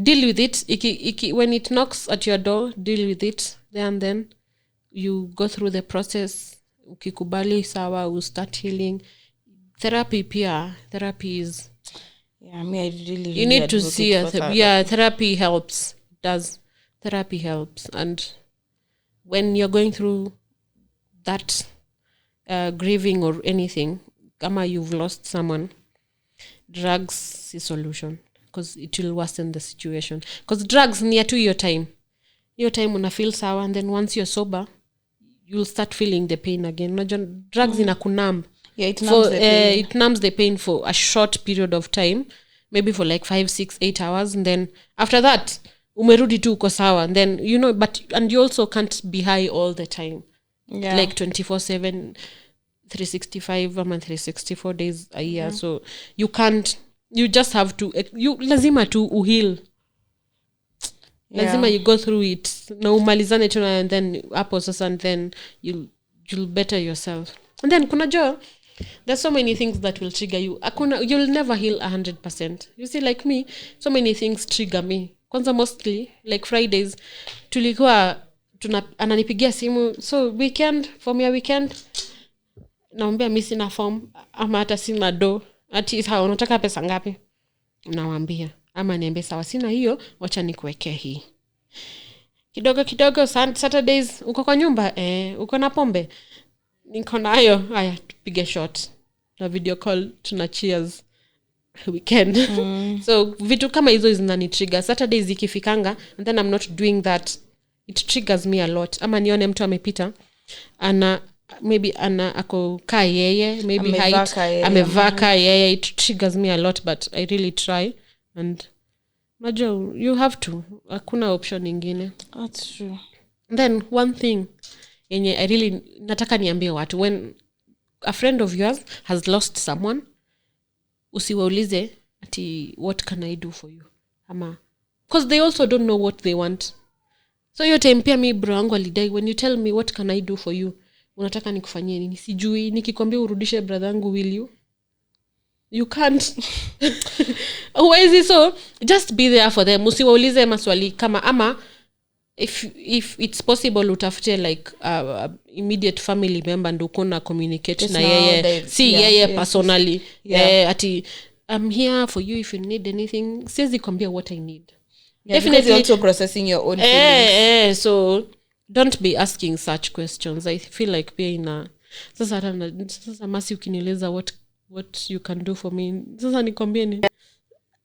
deal with it. When it knocks at your door, deal with it there and then. You go through the process. Ukikubali sawa, will start healing. Therapy is I really you need to see therapy helps. Therapy helps. And when you're going through that grieving or anything, kama you've lost someone, drugs is solution because it will worsen the situation, because drugs near to your time una feel sawa, and then once you're sober you'll start feeling the pain again. Drugs inakunumb. It numbs the pain. It numbs the pain for a short period of time, maybe for like 5, 6, 8 hours, and then after that umerudi tu uko sawa, and then and you also can't be high all the time, like 24/7, 365 or 364 days a year. So you can't, you just have to, you lazima tu uhil, lazima you go through it na umalizane tu, and then hapo sasa, and then you'll better yourself. And then kuna jo, there's so many things that will trigger you. You'll never heal 100%. You see, like me, so many things trigger me. Kwanza mostly like Fridays tulikuwa ananipigia simu, so weekend naambia mimi sina form ama hata sina do, ati sawa unataka pesa ngapi, nawaambia, ama niambie sawa sina hiyo, wacha nikuwekee hii kidogo. Saturdays uko kwa nyumba, uko na pombe, niko nayo, haya tupige shot na video call, tuna cheers weekend. So vitu kama hizo zinani trigger. Saturdays ikifikanga and then I'm not doing that, it triggers me a lot. Ama nione mtu amepita maybe ako kaa yeye, maybe height amevaka yeye, it triggers me a lot, but I really try, and majo you have to, hakuna option nyingine. That's true. Then one thing yenye I really nataka niambie watu, when a friend of yours has lost someone, usiwaulize ati what can I do for you, ama because they also don't know what they want. So hiyo time pia mi bro wangu alidai, when you tell me what can I do for you, unataka nikufanyie nini? Sijui, nikikwambia urudishe brother wangu, will you can't. Always. So just be there for them. Usiwaulize maswali kama, ama if it's possible utafute like immediate family member ndo kuna communicate just na yeye, yeye personally. Ati I'm here for you if you need anything. Siwezi kwambia what I need. Definitely also processing your own feelings. So don't be asking such questions. I feel like pia sasa masi ukinieleza what you can do for me, sasa nikwambie ni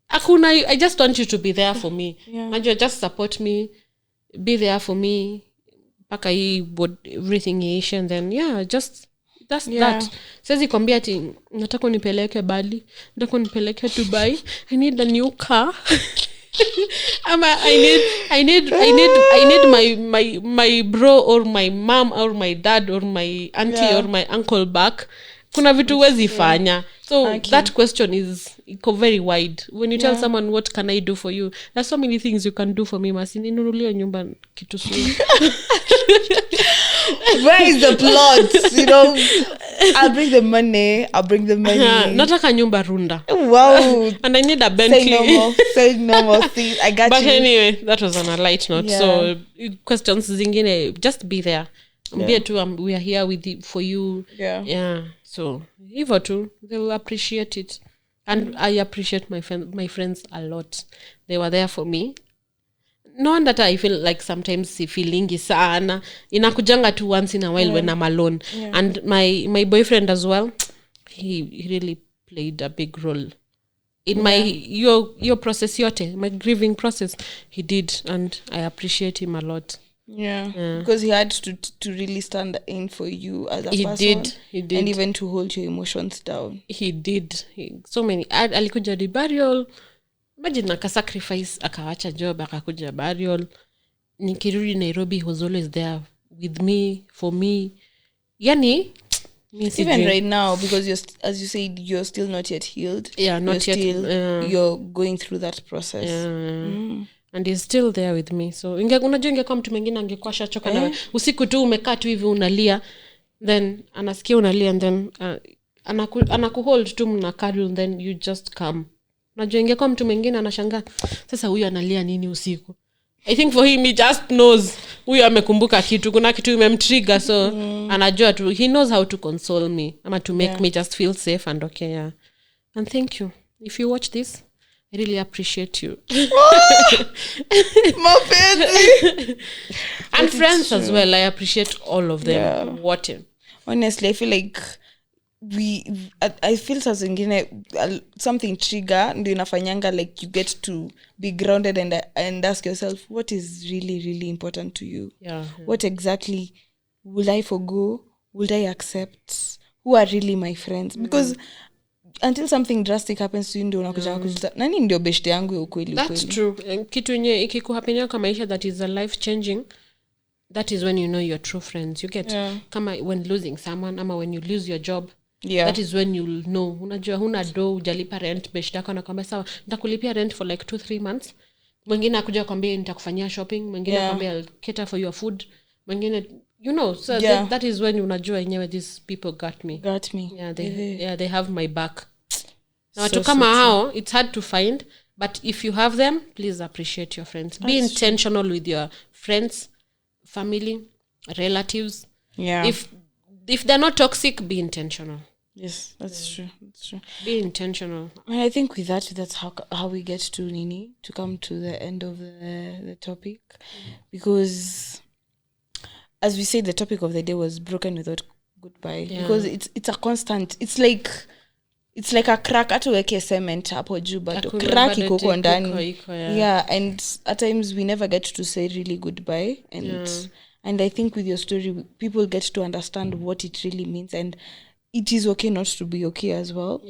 hakuna. I just want you to be there for me. Major, just support me, be there for me paka hii everything is, and then just that. Siwezi kwambia ati nataka unipeleke Bali, nataka unipeleke Dubai, I need a new car. I need my bro or my mom or my dad or my auntie or my uncle back. Kuna vitu wezi fanya. So that question is very wide. When you tell someone what can I do for you, there's so many things you can do for me. Masi ninunulie nyumba kitu suri. Where is the plot? I'll bring the money. Nataka nyumba Runda. Wow. And I need a Bentley. Say no more things. I got but you. But anyway, that was on a light note. So questions zingine, just be there. Be too, we are here for you. So hivyo tu, they will appreciate it, and I appreciate my friends a lot. They were there for me. No wonder that I feel like sometimes feelingi sana inakujanga tu once in a while when I'm alone. And my boyfriend as well, he really played a big role in my your process yote, my grieving process. He did, and I appreciate him a lot. Because he had to really stand in for you as a person. He did, and even to hold your emotions down. He did. So many. Alikuja di burial. Imagine aka sacrifice, akawacha job, akakuja burial. Nikirudi Nairobi, he was always there with me, for me. Yani, even right now, because as you said, you're still not yet healed. Not yet. You're going through that process. And he's still there with me. So unajua ingekuwa mtu mwingine angekuwa shachoka na usiku tu umekaa tu hivi unalia, then anasikia unalia, and then anakuhold tu mna cuddle, then you just come. Unajua ingekuwa mtu mwingine anashangaa, sasa huyu analia nini usiku? I think for him, he just knows huyu amekumbuka kitu, kuna kitu imemtrigger, so anajua tu, he knows how to console me ama to make me just feel safe and okay. And thank you. If you watch this, I really appreciate you. And friends as well. I appreciate all of them. Honestly, I feel like I feel saa zingine something trigger ndio inafanyanga like you get to be grounded and ask yourself what is really really important to you. What exactly will I forgo, will I accept, who are really my friends, because until something drastic happens to you ndio unakuja kujuta nani ndio best yangu ya ukweli. That's true. Kitu yenye ikikuhapenia kwa maisha that is a life changing, that is when you know your true friends. You get kama when losing someone ama when you lose your job. That is when you'll know. Unajua huna do hujalipa rent, best yako anakuambia sawa nitakulipia rent for like 2-3 months. Mwingine akuja kwambia nitakufanyia shopping, mwingine akwambia I'll cater for your food, mwingine so that is when unajua yenyewe these people got me. They have my back. Na watu kama hao it's hard to find, but if you have them, please appreciate your friends. Be intentional with your friends, family, relatives. If they're not toxic, be intentional. Yes, that's true. Be intentional. I think with that's how we get to Nini, to come to the end of the topic. Because as we said, the topic of the day was broken without goodbye. Because it's a constant, it's like a crack at weke cement hapo juu but crack iko kwa ndani. And at times we never get to say really goodbye, and I think with your story people get to understand what it really means, and it is okay not to be okay as well.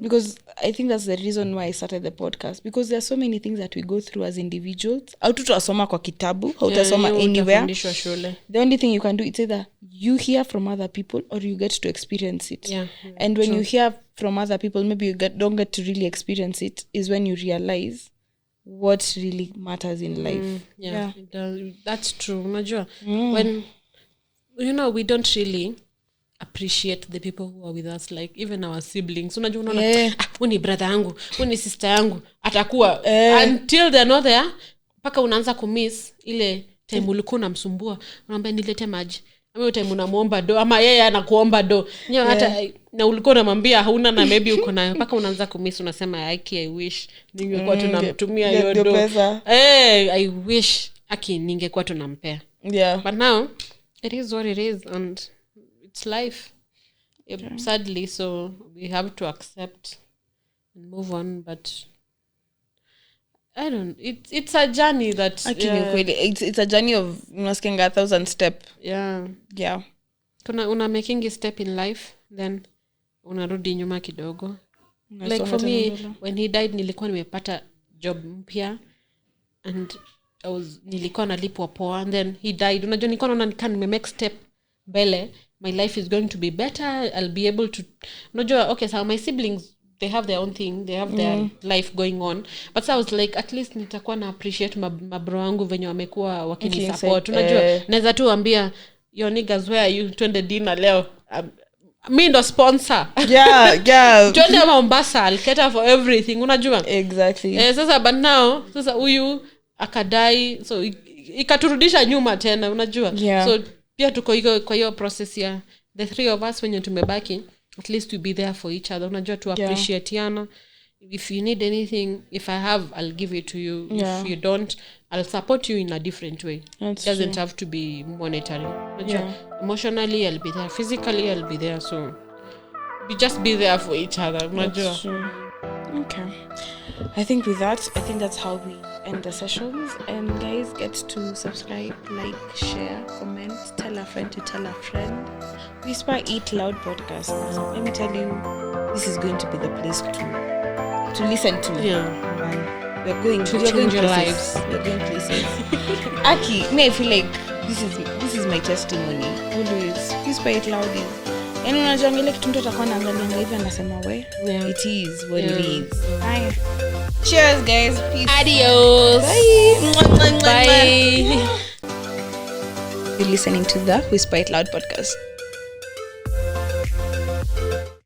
Because I think that's the reason why I started the podcast, because there are so many things that we go through as individuals. Hautasoma kwa kitabu, hautasoma anywhere. The only thing you can do is either you hear from other people or you get to experience it. And when you hear from other people, maybe you don't get to really experience it, is when you realize what really matters in life. That's true. Unajua when we don't really appreciate the people who are with us, like even our siblings. Unajua unaona ni brother yangu, ni sister yangu atakuwa until they're not there, paka unaanza kumiss ile time ulikuwa unamsumbua, unaambia nilete maji, ama time unamuomba do ama yeye anakuomba do hata na ulikuwa unamwambia hauna na maybe uko nayo, paka unaanza kumiss, unasema I wish ningekuwa tunamtumia hiyo do. I wish ningekuwa tunampea. But now it is what it is, and it's life. Sadly, so we have to accept and move on. But I don't. It's a journey that. It's a journey of asking 1,000 step. Una making a step in life, then unarudi nyuma kidogo. Like for me, when he died, nilikuwa nimepata job mpya, and nilikuwa nalipwa poa, and then he died. Unajua nilikuwa naona nime make step mbele. My life is going to be better. I'll be able to okay, so my siblings, they have their own thing, they have their life going on, but so I was like at least nitakuwa na appreciate mabro wangu venye wamekuwa wakini support. Unajua naweza tu ambia your niggas where are you, twende dinner leo, me ndo sponsor. Twende Mombasa, I'll cater for everything. Unajua exactly. Sasa but now sasa huyu akadai, so ikaturudisha nyuma tena. Unajua so pia tuko kwa hiyo process ya the three of us when tumebaki, at least we be there for each other. Unajua to appreciate yana. If you need anything, if I have, I'll give it to you. If you don't, I'll support you in a different way. It doesn't have to be monetary. Emotionally I'll be there, physically I'll be there, so we just be there for each other. Unajua. Okay, I think with that, that's how we end the sessions. And guys, get to subscribe, like, share, comment, tell a friend to tell a friend. Whisper Eat Loud podcast. Let me tell you, this is going to be the place to listen to. We're going change your lives. We're going places. Aki, me I feel like this is my testimony. Always Whisper Eat Loud is. And unajua ngile kitu mtu atakuwa anaangalia hivi anasema it is what it is. Bye. Cheers guys. Peace. Adios. Bye. Bye. You're listening to the Whisper It Loud podcast.